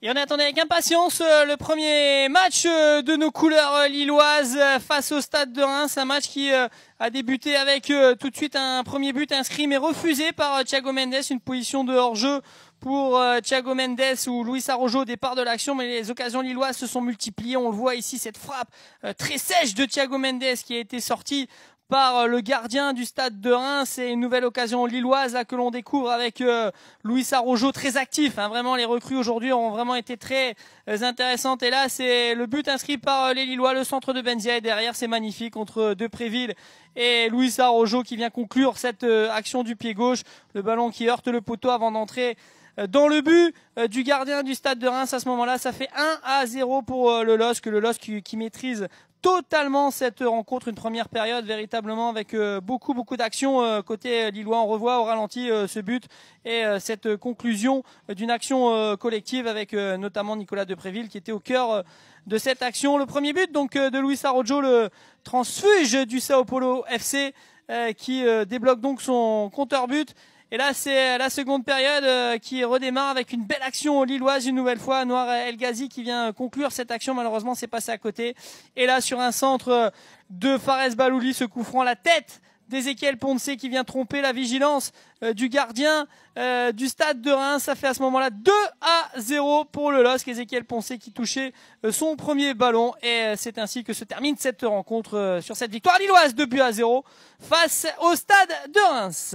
Et on attendait avec impatience le premier match de nos couleurs lilloises face au Stade de Reims. Un match qui a débuté avec tout de suite un premier but inscrit mais refusé par Thiago Mendes. Une position de hors-jeu pour Thiago Mendes ou Luis Araujo au départ de l'action. Mais les occasions lilloises se sont multipliées. On le voit ici, cette frappe très sèche de Thiago Mendes qui a été sortie par le gardien du Stade de Reims. C'est une nouvelle occasion lilloise là, que l'on découvre avec Luis Araujo très actif. Vraiment, les recrues aujourd'hui ont vraiment été très intéressantes. Et là, c'est le but inscrit par les Lillois, le centre de Benzia. Et derrière, c'est magnifique entre Depréville et Luis Araujo qui vient conclure cette action du pied gauche. Le ballon qui heurte le poteau avant d'entrer dans le but du gardien du Stade de Reims. À ce moment-là, ça fait 1-0 pour le LOSC qui maîtrise totalement cette rencontre, une première période véritablement avec beaucoup d'actions côté lillois. On revoit au ralenti ce but et cette conclusion d'une action collective avec notamment Nicolas Depréville qui était au cœur de cette action. Le premier but donc de Luis Araujo, le transfuge du Sao Paulo FC qui débloque donc son compteur but. Et là, c'est la seconde période qui redémarre avec une belle action lilloise une nouvelle fois. Noir El Ghazi qui vient conclure cette action. Malheureusement, c'est passé à côté. Et là, sur un centre de Fares Balouli, ce coup franc, la tête d'Ezequiel Ponce qui vient tromper la vigilance du gardien du Stade de Reims. Ça fait à ce moment-là 2-0 pour le LOSC. Ezequiel Ponce qui touchait son premier ballon. Et c'est ainsi que se termine cette rencontre sur cette victoire lilloise 2-0 face au Stade de Reims.